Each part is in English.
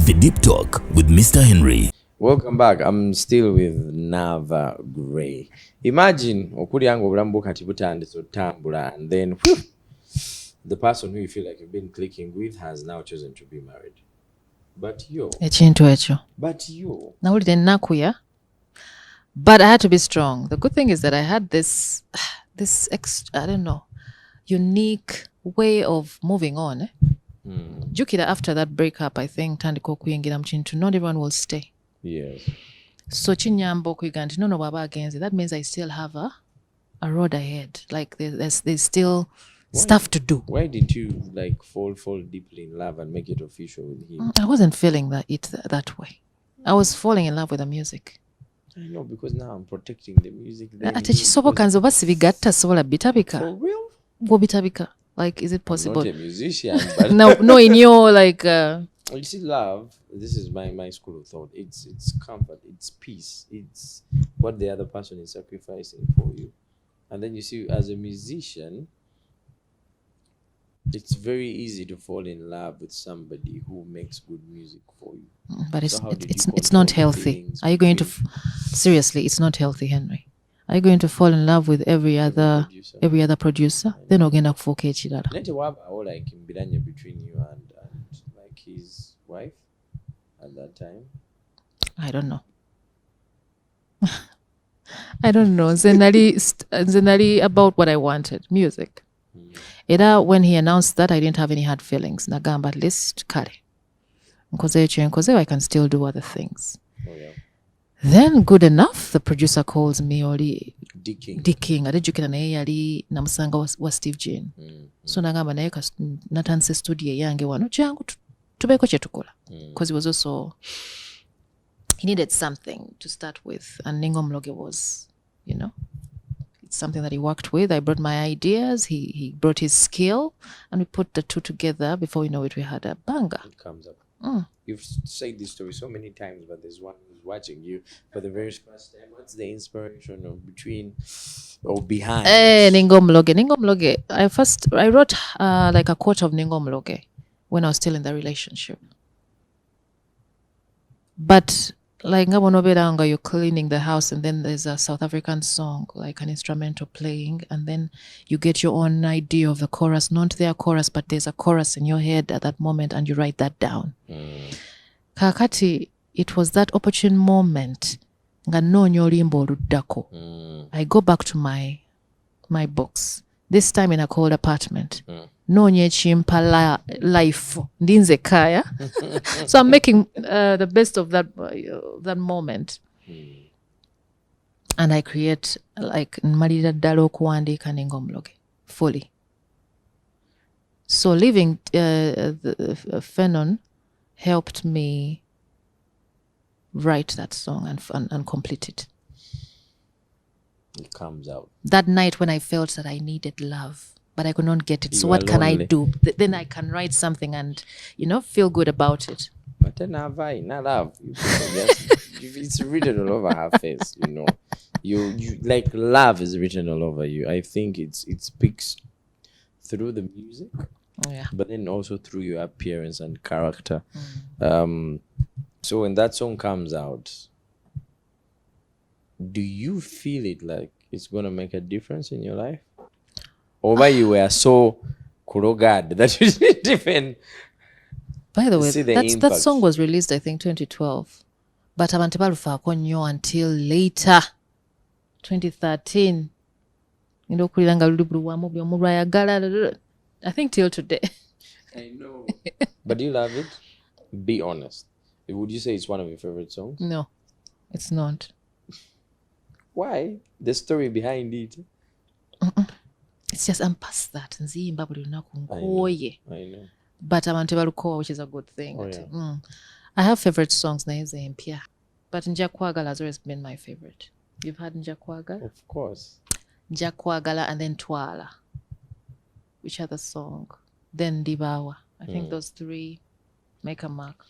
The Deep Talk with Mr. Henry. Welcome back. I'm still with Naava Gray. Imagine okuli yangu obulamu kati butandise otambula and then the person who you feel like you've been clicking with has now chosen to be married. But you. Ekintu ekyo. But you. Nawulidde nnakuya. But I had to be strong. The good thing is that I had this I don't know, unique way of moving on. Jukira after that breakup, I think tandika okuyingira mu kintu not everyone will stay. Yes. So kinyamba okuyiga nti no bw'aba agenze, that means I still have a road ahead. Like there's still stuff to do. Why did you like fall deeply in love and make it official with him? I wasn't feeling that way. I was falling in love with the music. I know, because now I'm protecting the music. Ate kisoboka nze oba sibigatta sobola bitabika. For real? Bitabika. Like, is it possible? I'm not a musician, but no, in your like. You see, love. This is my school of thought. It's comfort. It's peace. It's what the other person is sacrificing for you. And then you see, as a musician, it's very easy to fall in love with somebody who makes good music for you. But it's not healthy. Are you going to seriously? It's not healthy, Henry. Are you going to fall in love with every other producer? Then ogenda kufuuka ekirala. Nete wabaawo like mbiranye between you and like his wife at that time. I don't know. I don't know. Zenali about what I wanted, music. Era when he announced that, I didn't have any hard feelings. Nagamba at least kale. Nkoze I can still do other things. Oh yeah. Then good enough, the producer calls me oli Dicking. Adejukira naye yali namusanga wa Steve Jean. So nagamba naye natandise studio yange wano jangu tubeeko kye tukola. Because he was also, he needed something to start with, and Ningo Mloge was, it's something that he worked with. I brought my ideas, he brought his skill, and we put the two together. Before we know it, we had a banger. It comes up. You've said this story so many times, but there's one who's watching you for the very first time. What's the inspiration of between or behind? Ningo Mloge. I wrote like a quote of Ningo Mloge when I was still in the relationship. But like Ngabonobelanga, you're cleaning the house and then there's a South African song, like an instrumental playing, and then you get your own idea of the chorus, not their chorus, but there's a chorus in your head at that moment and you write that down. Kakati, it was that opportune moment. I go back to my books, this time in a cold apartment. Nonye chimpa life ndinze kaya. So I'm making the best of that moment. And I create like Marida Dalo Kuandika Ningo Mloge fully. So leaving Fenon helped me write that song and complete it. It comes out. That night when I felt that I needed love, but I could not get it. So what can I do? Then I can write something and, feel good about it. But then Naava, not love. It's written all over her face, You like love is written all over you. I think it speaks through the music. Oh, yeah. But then also through your appearance and character. So when that song comes out, do you feel it like it's going to make a difference in your life? Or why you were so kurogad that you didn't even. By the way, that song was released, I think, 2012. But abantu balufaako nnyo until later, 2013. Kuliranga luli buluwamu byomu lwayagala. I think till today. I know. But do you love it? Be honest. Would you say it's one of your favorite songs? No, it's not. Why? The story behind it. It's just I'm past that. Nziyimba buli lunaku nkooye. I know. But abantu balukowa, which is a good thing. Oh, yeah. I have favorite songs naye zempya. But Njakwagala has always been my favorite. You've had Njakwagala? Of course. Njakwagala and then Twala. Which other song? Then Dibawa. I think those three make a mark.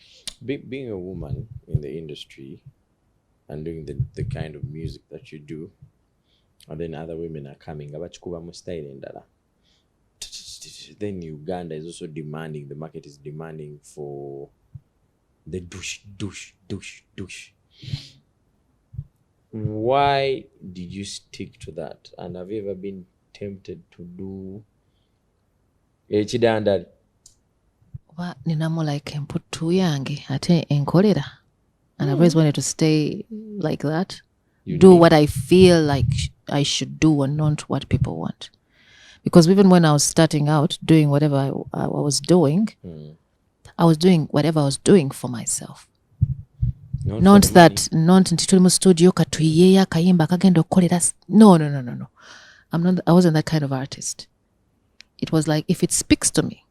Being a woman in the industry and doing the kind of music that you do, and then other women are coming, abachikuba style endala. Then Uganda is also demanding, the market is demanding for the douche. Why did you stick to that? And have you ever been tempted to do ekidandali? Oba ninamu like emputu yange ate enkolera, and I've always wanted to stay like that. Do what I feel like I should do and not what people want. Because even when I was starting out doing whatever I was doing, I was doing whatever I was doing for myself. Not nti tuli mu studio katuyiyeyo akayimba akagenda okukolera. No. I wasn't that kind of artist. It was like, if it speaks to me,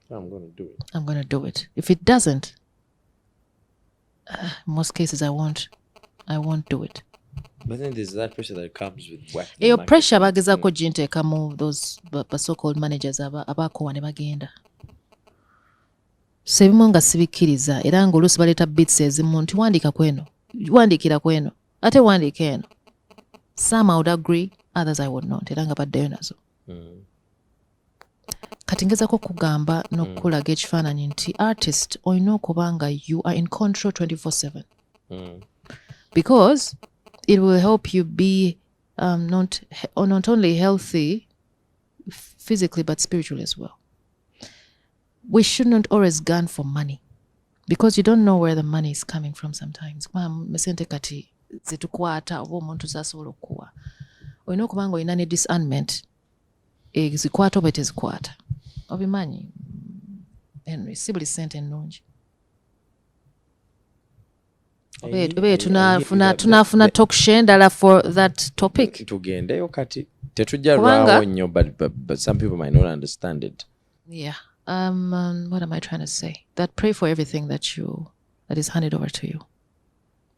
I'm going to do it. If it doesn't, in most cases I won't do it. But then there's that pressure that comes with what? Eyo pressure bagezaako ginteekamu those so-called managers abaakowa ne bagenda. So ebimu nga sibikkiriza era ng'oluusi baleeta beats ezimu nti wandiikira kweno ate wandiika eno. Some I would agree, others I would not, era nga baddeyo nazo. Kati ngezaako kugamba n'okukulaga ekifaananyi nti artist olina okuba nga you are in control 24/7. Because it will help you be not only healthy physically but spiritually as well. We should not always gun for money because you don't know where the money is coming from sometimes. Mesente kati zitukwata oba omuntu zasobola okuwa. Olina okuba nga olina ne discernment zikwata oba tezikwata. Obimanyi Henry, si buli sente ennungi. Obe tunafuna talk show endala for that topic. Tugendeyo kati tetujja lwawo nnyo, but some people might not understand it. Yeah. What am I trying to say? That pray for everything that is handed over to you.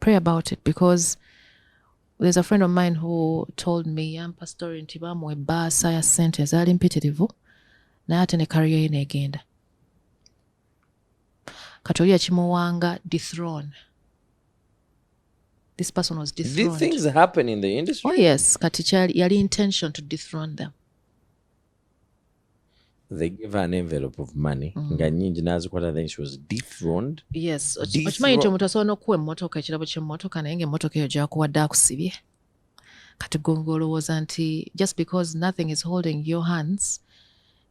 Pray about it, because there's a friend of mine who told me pastor nti bamuwa ebbaasa ya ssente ezaali mpitirivu naye ate ne career ye negenda. Kati oli yakimuwanga dethrone. This person was dethroned. These things happen in the industry? Oh yes. Kati yali intention to dethrone them. They gave her an envelope of money. Nga nyingi nazikwata, then she was dethroned. Yes. Okimanyi nti omuntu asobola n'okuwa emmotoka, ekirabo ky'emmotoka naye ng'emmotoka eyo gy'akuwadde akusibye. Kati gongo olowooza nti just because nothing is holding your hands,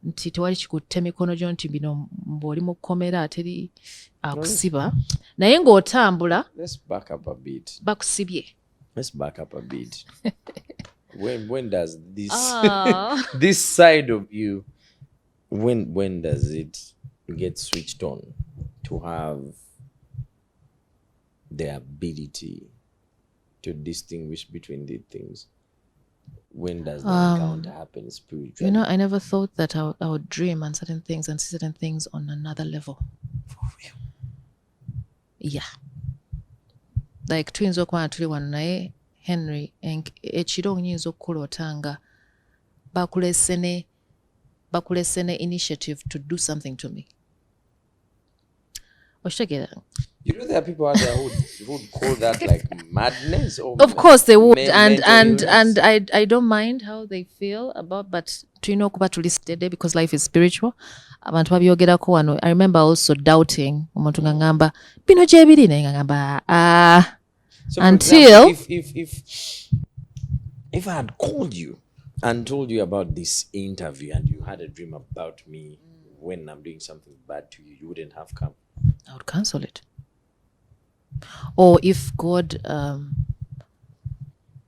nti tewali kikutte mikono gyo nti bino mb'oli mu kkomera ateri akusiba. Naye ng'otambula. Let's back up a bit. Bakusibye. Let's back up a bit. When does this this side of you, when does it get switched on to have the ability to distinguish between these things? When does that encounter happen spiritually? You know, I never thought that I would dream on certain things and see certain things on another level. For real? Yeah. Like tuyinza okuba tuli wano naye Henry ekiro nyinza okuloota nga bakulese ne initiative to do something to me. Okitegeera? You know there are people out there who would call that like madness, or of course they would, and I don't mind how they feel about, but tulina okuba tuli steady because life is spiritual. Abantu babyogerako wano. I remember also doubting omuntu nga ngamba bino gye biri naye nga ngamba so until example, if I had called you and told you about this interview and you had a dream about me when I'm doing something bad to you, you wouldn't have come. I would cancel it. Or if God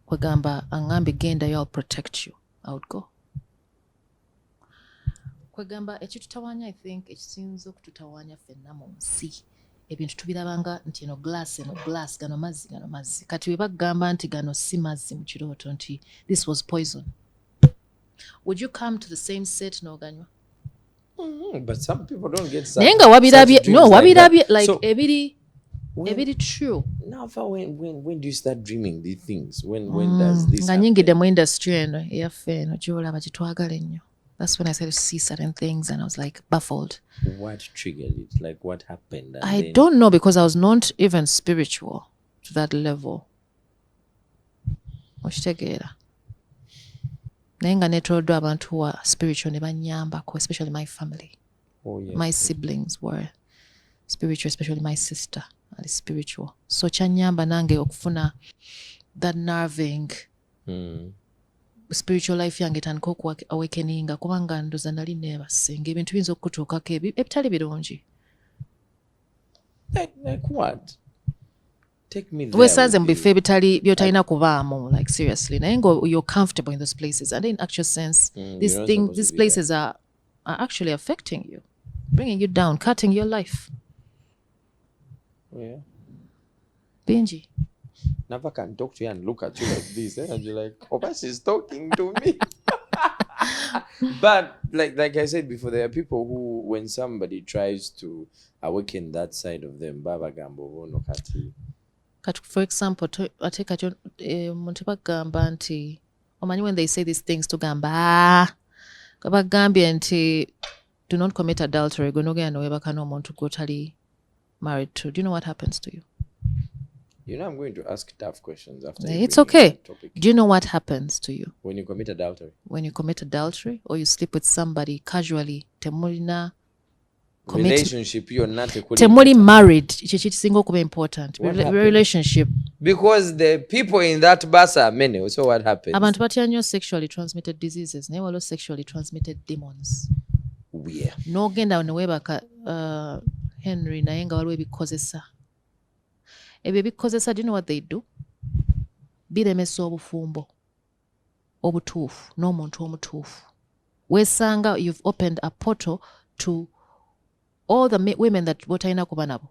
kwegamba angambe genda, I'll protect you, I would go. Kwegamba ekitutawanya, I think ekisinza okututawanya ffenna mu nsi ebintu tubirabanga nti eno glass gano mazzi kati we bagamba nti gano si mazzi mu kirooto nti this was poison. Would you come to the same set n'oganywa? But some people don't get such. Naye nga wabirabye like so, ebiri true. Naava, when do you start dreaming these things? When does this nga nyingidde mu industry eno eyaffe eno gyolaba gyetwagala ennyo. That's when I started to see certain things and I was like baffled. What triggered it? Like what happened? I don't know, because I was not even spiritual to that level. Okitegeera. Naye nga neetoloddwa abantu who are spiritual ne bannyambako, especially my family. Oh, yeah. My siblings were spiritual, especially my sister ali spiritual, so kyanyamba nange okufuna that nerving spiritual life yange etandika awakeninga kubanga ndoza nali neebasinga ebintu biyinza okutuukako ebitali birungi. Like what? Take me there. Weesanze mu bifo ebitali byotalina kubaamu, like seriously, naye nga you're comfortable in those places and in actual sense these places are actually affecting you, bringing you down, cutting your life. Yeah. Benji, Naava can talk to you and look at you like this, and you're like, oh, but she's talking to me. But like I said before, there are people who, when somebody tries to awaken that side of them, baba gambo bono kati. For example, ate kati omuntu bagamba nti omanyi when they say these things tugamba bagambye nti do not commit adultery, gwe nogenda nowebaka n'omuntu gw'otali married to. Do you know what happens to you? You know, I'm going to ask tough questions after. It's okay. Do you know what happens to you when you commit adultery? When you commit adultery or you sleep with somebody casually, temulina relationship, you're not temuli married, kisinga okuba important. Relationship. Because the people in that bus are many. So what happens? Abantu batya nnyo sexually transmitted diseases, naye waliwo sexually transmitted demons. Yeah. N'ogenda neweebaka Henry naye nga waliwo ebikozesa. Ebyo ebikozesa, do you know what they do? Biremesa obufumbo obutuufu n'omuntu omutuufu. Weesanga you've opened a portal to all the women that botalina kuba nabo,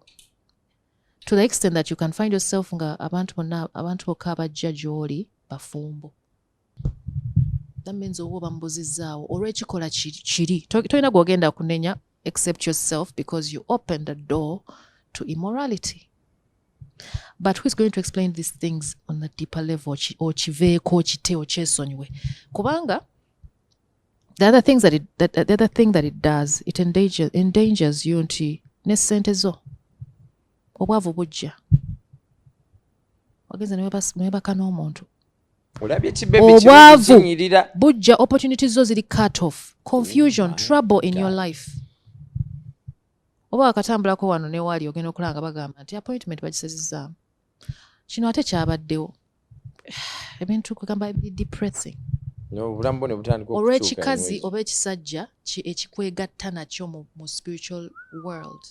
to the extent that you can find yourself nga abantu bokka abajja gy'oli bafumbo. That means oba bambuzizaawo olw'ekikola kiri tolina gw'ogenda kunenya except yourself, because you opened the door to immorality. But who is going to explain these things on a deeper level? Okiveeko okite okyesonyiwe kubanga the other thing that it does, it endangers you nti ne ssente zo obwavu bujja wagenze newebaka n'omuntu obwavu bujja, opportunities zo ziri cut off, confusion, trouble in your life. Oba wakatambulako wano newaali ogenda okulanga bagamba nti appointment bagisazizaamu, kino ate kyabaddewo, ebintu kugamba depressing. Olw'ekikazi oba ekisajja ekikwegatta nakyo mu spiritual world.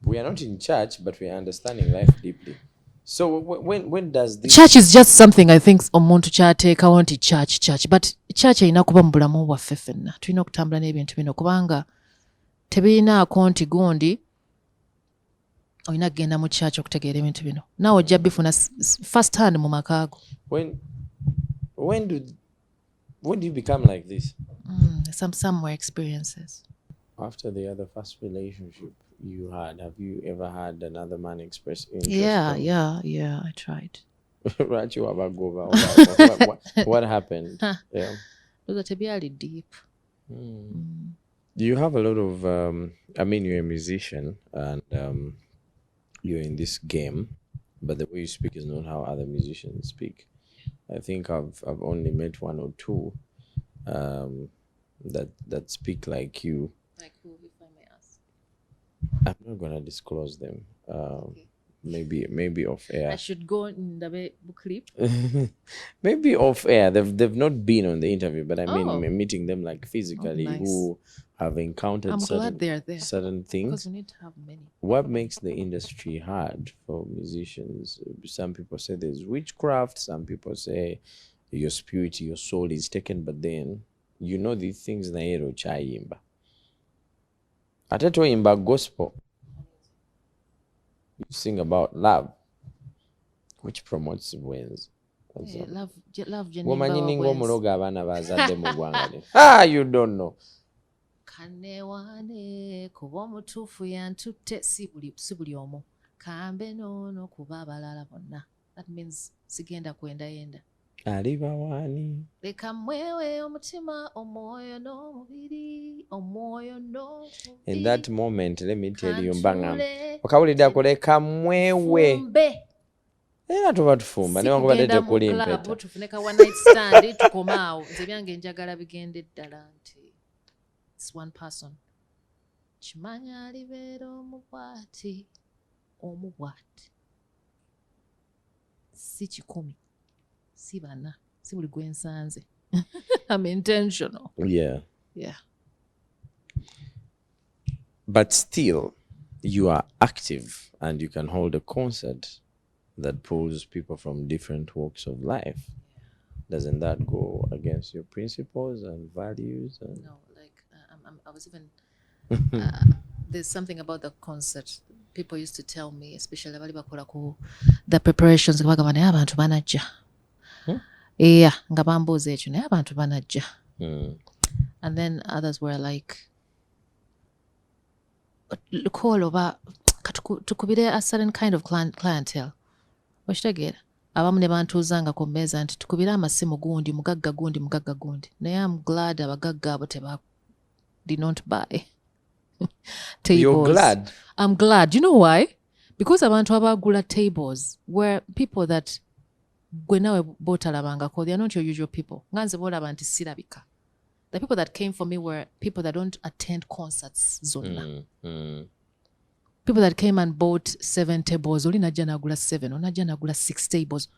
We are not in church, but we are understanding life deeply. So when does this... Church is just something I think omuntu kyateekawo nti church, but church erina kuba mu bulamu bwaffe ffenna. Tulina okutambula n'ebintu bino kubanga tebirinaako nti gundi olina kugenda mu church okutegeera ebintu bino. Naawe ojja bifuna first hand mu makaago. When do you become like this? Some more experiences. After the first relationship you had, have you ever had another man express interest? Yeah, I tried. What happened? Yeah. Those are really deep. You have a lot of, you're a musician and you're in this game, but the way you speak is not how other musicians speak. I think I've only met one or two that speak like you. Like who, if I may ask? I'm not gonna disclose them. Okay. Maybe off air. I should go in the book clip. Maybe off air. They've not been on the interview, but I mean meeting them like physically, nice. Who have encountered certain things. Because we need to have many. What makes the industry hard for musicians? Some people say there's witchcraft. Some people say your spirit, your soul is taken. But then you know these things na ero chayimba. Ate toyimba gospel. You sing about love, which promotes wins. Love you don't know. Kanewane kuba omutuufu yantutte si buli omu kambe noono kuba abalala bonna. That means sigenda kwendayenda. Aliba wani leka mwewe omutima omwoyo n'omubiri omwoyo n'omubiri. In that moment, let me tell you mbanga wakawulidde akoleka mwewe era tuba tufumba ne wakubadde tekuli mpeta tufuneka one night stand tukomaawo nze byange njagala bigende ddala nti it's one person kimanya alibeera omubwati si 100 si 4 si buli gwensanze. I'm intentional. Yeah. Yeah. But still, you are active and you can hold a concert that pulls people from different walks of life. Doesn't that go against your principles and values? No, like I was even there's something about the concert. People used to tell me, especially abali bakola ku the preparations, bagamba naye abantu banajja. Yeah, nga bambuuza ekyo naye abantu banajja. And then others were like, call oba tukubire a certain kind of clientele. Okitegeera? Abamu ne bantuuzanga ku mmeeza nti tukubire amasimu gundi mugagga gundi. Naye I'm glad abagagga abo did not buy tables. You're glad? I'm glad. You know why? Because abantu abagula tables were people that gwe nawe bootalabangako. They are not your usual people. Nganze boolaba nti sirabika. The people that came for me were people that don't attend concerts zonna. People that came and bought 7 tables. Oli najja nagula 7. Oli najja nagula 6 tables.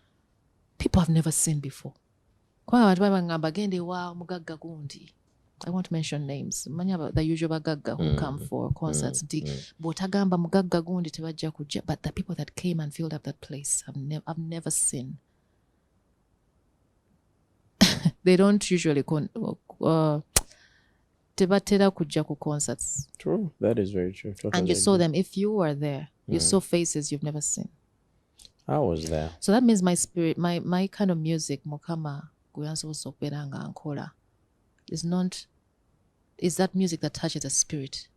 People I've never seen before. Kwa abantu babangamba gende wa mugagga gundi. I won't mention names. Manya about the usual bagagga who come for concerts. Botagamba mugagga gundi tebajja kujja. But the people that came and filled up that place, I've never seen. They don't usually tebatera kujja ku concerts. True, that is very true. Totally and you saw them. If you were there, you saw faces you've never seen. I was there. So that means my spirit, my kind of music, mukama guyansobola okubeera nga nkola, is that music that touches the spirit.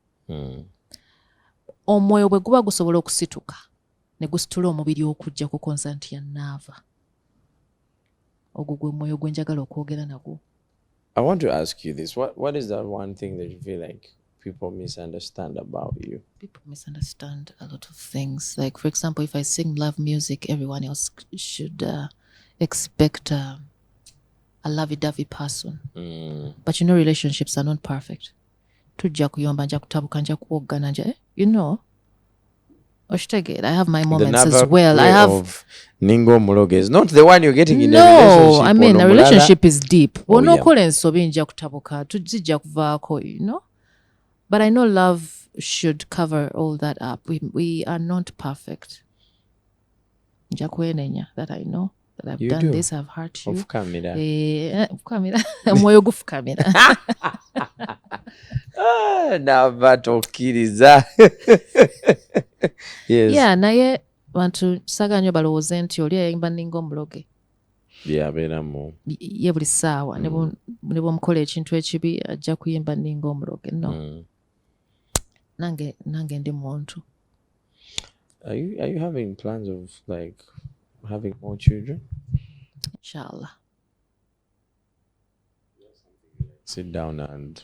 Omwoyo bwe guba gusobola okusituka ne gusitula omubiri okujja ku concert ya Naava. Ogwo gwe mwoyo gwe njagala okwogera nagwo. I want to ask you this. What is that one thing that you feel like people misunderstand about you? People misunderstand a lot of things. Like, for example, if I sing love music, everyone else should expect a lovey-dovey person. But you know, relationships are not perfect. Tujja kuyomba, nja kutabuka, nja kuwogana, you know. I have my moments as well. I have of Ningo Muloge is not the one you're getting in a relationship. No, I mean a relationship is deep. No kola ensobi nja kutabuka, tujja kuvaako, you know. But I know love should cover all that up. We are not perfect. Nja kwenenya that I know that I've done this, I've hurt you. Ofukamira. Ofukamira. Mwoyo gufukamira. Naava tokkiriza. Yes. Yeah, naye bantu saga nnyo balowooze nti oli ayimba Ningo Omuloge. Yabeeramu. Ye buli ssaawa ne bw'omukola ekintu ekibi ajja kuyimba Ningo Omuloge. No. Nange ndi muntu. Are you having plans of like having more children? Inshallah. Sit down and...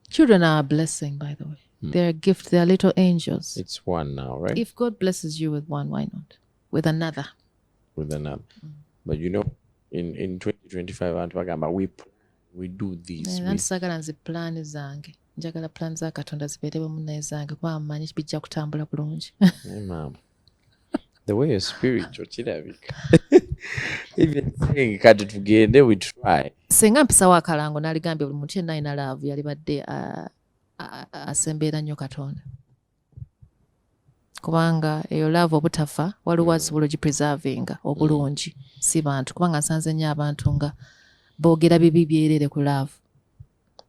Children are a blessing, by the way. They're a gift. They're little angels. It's one now, right? If God blesses you with one, why not? With another. With another. But you know, in 2025, we do this. Nansagala nzi plan zange. Njagala plan za Katonda zibeere munne zange kuba mmanyi bijja kutambula bulungi. Hey, ma'am. The way you're spiritual, kirabika. Even saying kati tugende, we try. Singa mpisawo akalango n'aligambye buli muntu yenna alina laavu yalibadde asembeera nnyo Katonda. Kubanga eyo laavu obutafa waliwo asobola ogipreservinga obulungi si bantu. Kubanga nsanze nnyo abantu nga boogera bibi byerere ku laavu.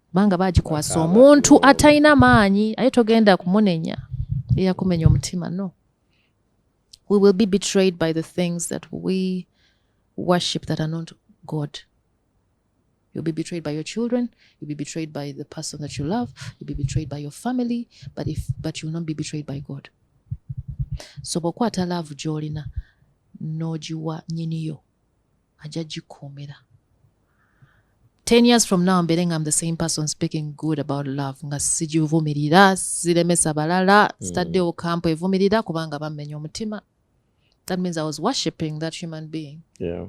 Kubanga bagikwasa omuntu atalina maanyi aye togenda kumunenya eyakumenya omutima. No. We will be betrayed by the things that we worship that are not God. You'll be betrayed by your children. You'll be betrayed by the person that you love. You'll be betrayed by your family. But you will not be betrayed by God. So bw'okwata love gy'olina n'ogiwa nnyiniyo ajja gikuumira. 10 years from now mbeere nga I'm the same person speaking good about love nga sigivumirira siremesa balala sitaddewo kampu evumirira kubanga bammenya omutima. That means I was worshipping that human being. Yeah.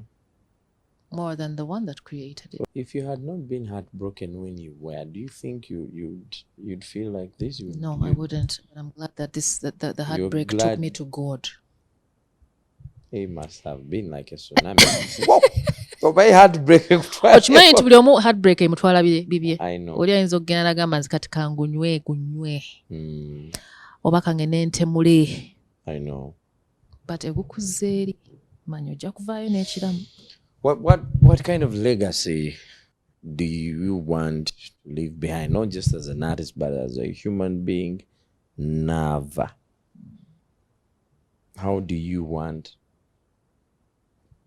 more than the one that created it. If you had not been heartbroken when you were, do you think you'd feel like this? No, I wouldn't. But I'm glad that the heartbreak took glad- me to God. It must have been like a tsunami. Whoa! Oba heartbreak. Okimanyi nti buli omu heartbreak emutwala bibye. I know. Oli ayinza okugenda n'agamba nti kati kangunywe oba kangende ntemule. I know. But egukuze eri manyi ojja kuvaayo n'ekiramu. What kind of legacy do you want to leave behind? Not just as an artist, but as a human being, Naava. How do you want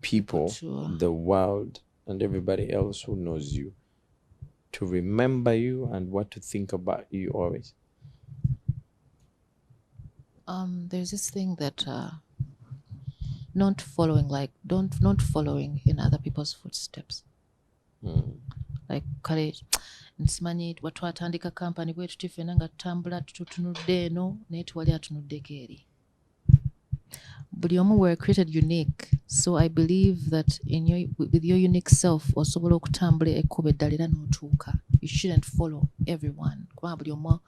people, the world, and everybody else who knows you to remember you and what to think about you always? There's this thing that not following in other people's footsteps. Like kale nsimanyi watwatandika kampani bwe tutifena nga tutambula tutunudde eno naye tuwali atunuddeko eri. Buli omu were created unique, so I believe that with your unique self osobola okutambula ekkubo eddala era n'otuuka. You shouldn't follow everyone. Kubanga buli omu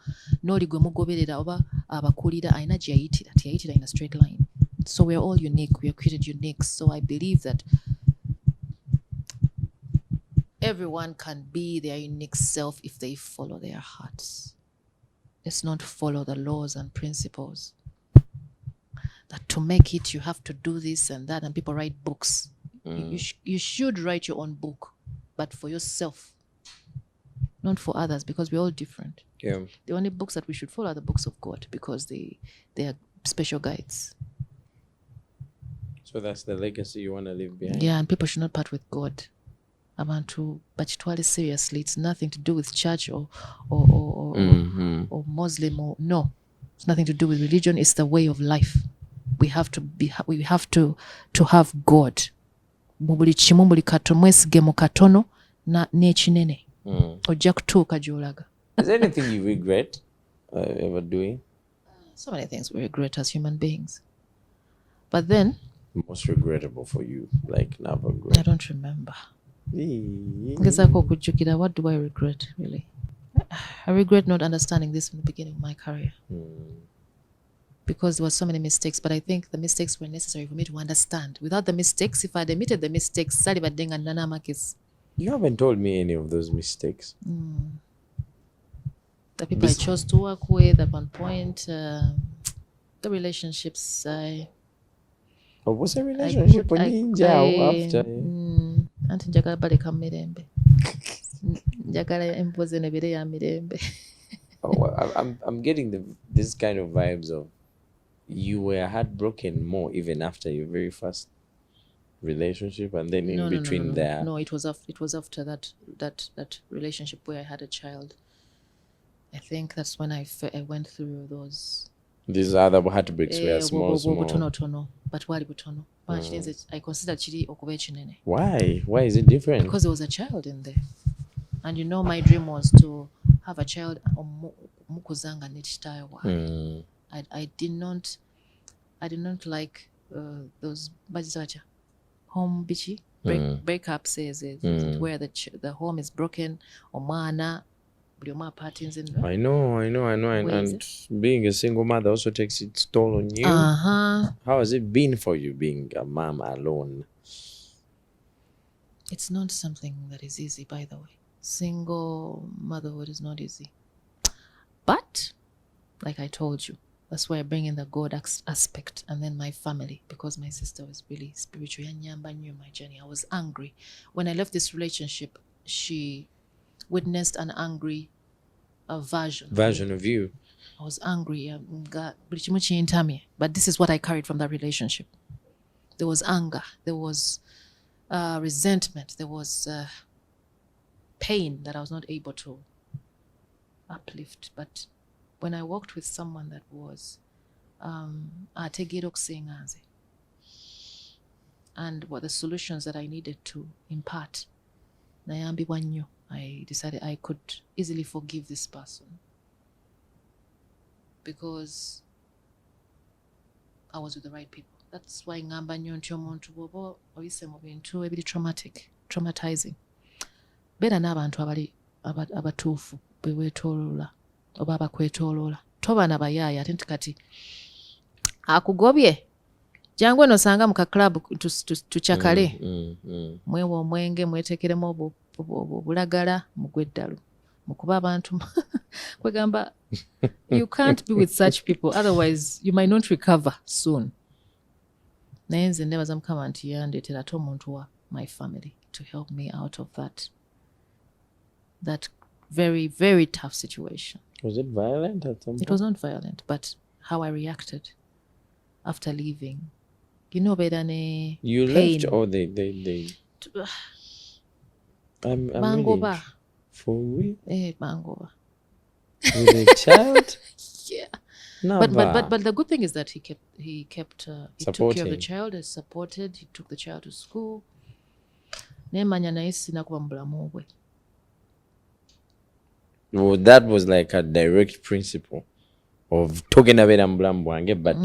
n'oli gwe mugoberera oba abakulira alina gye yayitira teyayitira in a straight line. So we are all unique. We are created unique. So I believe that everyone can be their unique self if they follow their hearts. Let's not follow the laws and principles. That to make it, you have to do this and that, and people write books. You should write your own book, but for yourself, not for others, because we're all different. Yeah. The only books that we should follow are the books of God, because they are special guides. So that's the legacy you want to leave behind? Yeah, and people should not part with God. Abantu bachitwale seriously. It's nothing to do with church or Muslim or no. It's nothing to do with religion. It's the way of life. We have to have God. Mu buli kimu buli katono mwesige mu katono n'ekinene. Ojja kutuuka gy'olaga. Is there anything you regret ever doing? So many things we regret as human beings. But then most regrettable for you, like Naava I don't remember. Ngezaako okujjukira, what do I regret really? I regret not understanding this from the beginning of my career. Because there were so many mistakes, but I think the mistakes were necessary for me to understand. Without the mistakes, if I had admitted the mistakes, sali baddenga nana makis. You haven't told me any of those mistakes. The people I chose to work with at one point, the relationships what's a relationship after? Anti njagala baleka mirembe. Njagala empoze nebire ya mirembe. I'm getting this kind of vibes of you were heartbroken more even after your very first relationship, and then in between there. No, it was after that relationship where I had a child. I think that's when I went through those. These other heartbreaks were small. Butono, but wali butono. I consider chiri okuba ekinene. Why? Why is it different? Because there was a child in there, and my dream was to have a child. Mukuzanga nechitawa. I did not like those home bichi breakups where the home is broken or mana. I know, and being a single mother also takes its toll on you. How has it been for you being a mom alone? It's not something that is easy, by the way. Single motherhood is not easy. But, like I told you, that's why I bring in the God aspect and then my family, because my sister was really spiritual. Nyamba knew my journey. I was angry. When I left this relationship, she witnessed an angry version of you. I was angry. But this is what I carried from that relationship. There was anger. There was resentment. There was pain that I was not able to uplift. But when I walked with someone that was and what the solutions that I needed to impart, I decided I could easily forgive this person because I was with the right people. That's why ngamba nnyo nti omuntu bw'oba oyise mu bintu ebiri traumatizing. Beera n'abantu abatuufu beweetooloola oba abakwetooloola. Toba na bayaaya ate nti kati akugobye jangu eno osanga mu kaklabu tucakale mwewa omwenge mweteekeremu obulagala mugwe eddalu mukuba abantu kwegamba you can't be with such people otherwise you might not recover soon. Naye nze nebaza Mukama nti yandeetera ate omuntu wa my family to help me out of that very, very tough situation. Was it violent at some point? It was not violent, but how I reacted after leaving. You know, better than you pain. left or they I'm Mangoba. For real? Mangoba. With a child? Yeah. No, but the good thing is that he took care of the child, he supported, he took the child to school. Nemanya naye sinakuba mu bulamu bwe. Well, that was like a direct principle of talking about mbulamu bwange, but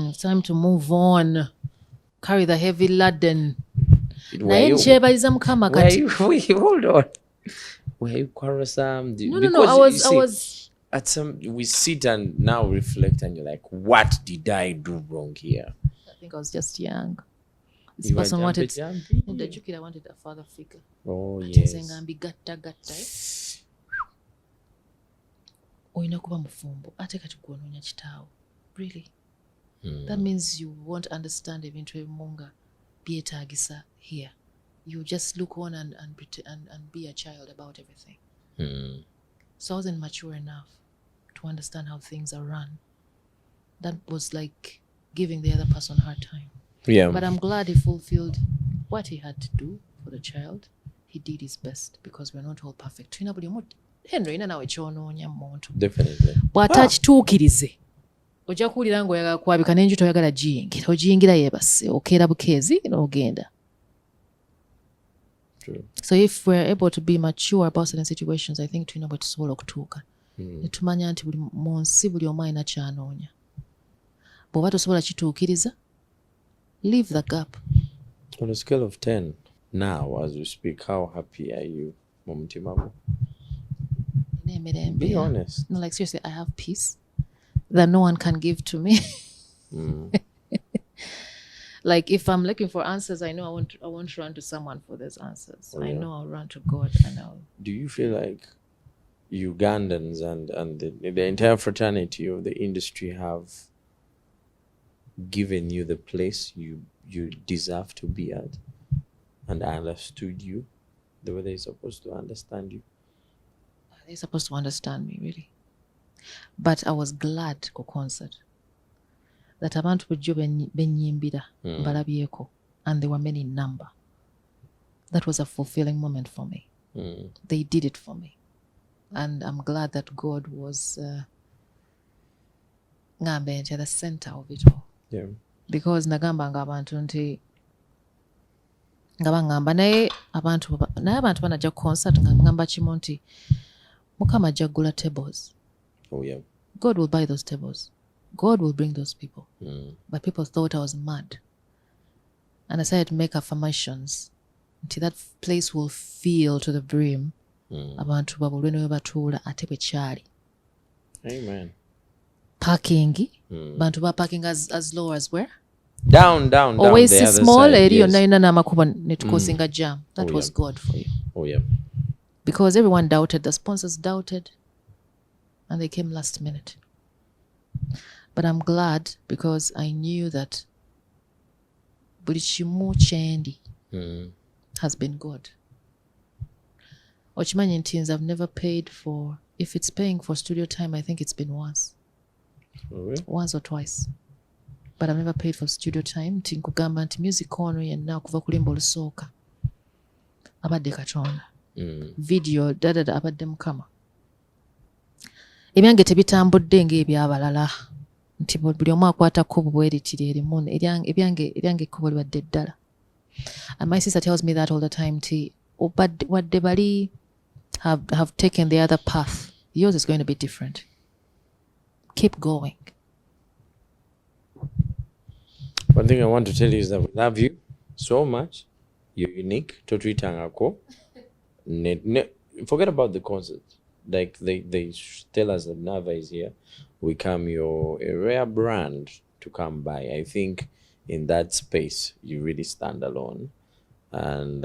it's time to move on. Carry the heavy laden. Naye nkyebaliza Mukama kati. Hold on. Were you quarrelsome? No. I was. At some, we sit and now reflect, and you're like, "What did I do wrong here?" I think I was just young. This person wanted. I wanted a father figure. Oh yes. Oyina kuba mufumbo ate kati gwononya kitaawo. Really? That means you won't understand ebintu ebimu nga byetaagisa here. You just look on and be a child about everything. So I wasn't mature enough to understand how things are run. That was like giving the other person a hard time. Yeah. But I'm glad he fulfilled what he had to do for the child. He did his best because we're not all perfect. Henry nawe kyonoonya muntu. Definitely. Bw'atakituukirize ojja kuwulira ng'oyagala kwabika n'enju toyagala giyingira. Ogiyingira yeebase okeera bukeezi n'ogenda. True. So if we're able to be mature about certain situations, I think tulina bwe tusobola okutuuka. Ne tumanya nti mu nsi buli omu alina ky'anoonya. Bw'oba tosobola kituukiriza, leave the gap. On a scale of 10, now as we speak, how happy are you, Mumtimamu? Be honest. No, like seriously, I have peace that no one can give to me. Like if I'm looking for answers, I know I won't run to someone for those answers. I know I'll run to God and I'll. Do you feel like Ugandans and the entire fraternity of the industry have given you the place you deserve to be at and understood you the way they're supposed to understand you? They're supposed to understand me, really. But I was glad ku concert that abantu bujjo benyimbira mbalabyeko, and they were many in number. That was a fulfilling moment for me. They did it for me. And I'm glad that God was ngambe at the center of it all. Yeah. Because nagambanga abantu nti ngabangamba naye abantu banajja concert ngamba kimu nti Mukama jaggula tables. Oh yeah. God will buy those tables. God will bring those people. But people thought I was mad. And I started to make affirmations until that place will fill to the brim. Abantu babulwe ne batuula ate bwe kyali. Amen. Parking. Bantu ba parking as low as where? Down. Always the other small side, eri yes. yonna ina n'amakubo ne tukosinga jam. That was God for you. Oh yeah. Because everyone doubted. The sponsors doubted. And they came last minute. But I'm glad because I knew that buli kimu kyendi has been God. Okimanyi nti nze I've never paid for, if it's paying for studio time, I think it's been once. Really? Once or twice. But I've never paid for studio time. Nti nkugamba nti music ono yenna okuva ku limbo olusooka abadde Katonda. Video abadde Mukama. Ebyange tebitambudde ng'ebyabalala nti buli omu akwatako bubweritiri erimu ebyange ekkubo libadde ddala. And my sister tells me that all the time nti wadde bali have taken the other path, yours is going to be different. Keep going. One thing I want to tell you is that we love you so much you're unique. Totwitangako. Forget about the concert. Like they tell us that Naava is here. You're a rare brand to come by. I think in that space you really stand alone, and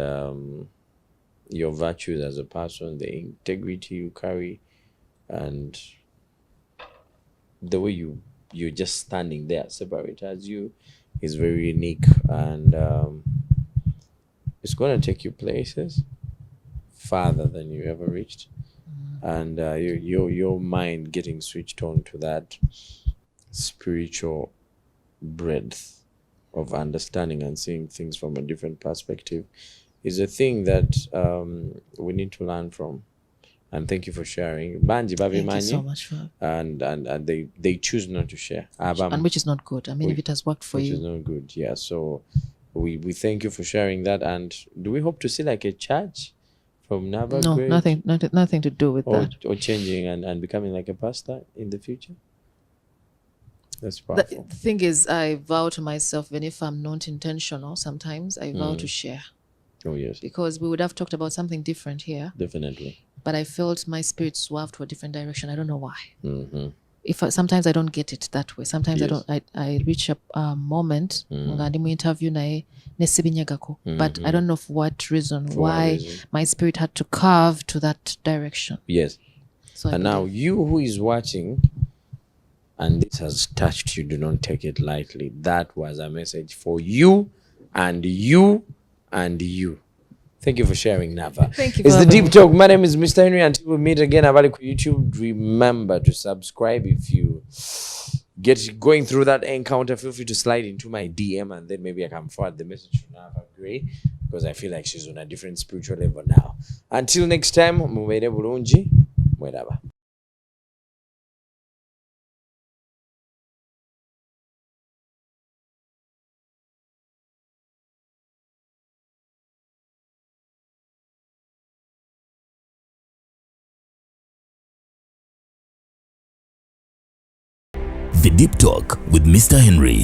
your virtues as a person, the integrity you carry, and the way you're just standing there separate as you is very unique, and it's going to take you places farther than you ever reached, and your mind getting switched on to that spiritual breadth of understanding and seeing things from a different perspective is a thing that we need to learn from. And thank you for sharing. Banji Babi Thank you so much for and they choose not to share. and which is not good. I mean, if it has worked for which you. is not good. Yeah. So we thank you for sharing that. And do we hope to see like a church from Naava? No, Grade? nothing to do with that. Or changing and becoming like a pastor in the future? That's The powerful. thing is, I vow to myself, even if I'm not intentional, sometimes I vow to share. Oh, yes. Because we would have talked about something different here. Definitely. But I felt my spirit swerved to a different direction. I don't know why. Mm-hmm. Sometimes I don't get it that way. Sometimes Yes. I reach a moment nga ndi mu interview naye nesibinyagako. But I don't know for what reason why my spirit had to curve to that direction. Yes. So and now you who is watching and this has touched you, do not take it lightly. That was a message for you and you and you. Thank you for sharing, Naava. Thank you. It's the Deep Talk. My name is Mr. Henry. Until we meet again, on YouTube, remember to subscribe. If you get going through that encounter, feel free to slide into my DM and then maybe I can forward the message to Naava Gray because I feel like she's on a different spiritual level now. Until next time, mubere bulungi, mweraba. The Deep Talk with Mr. Henry.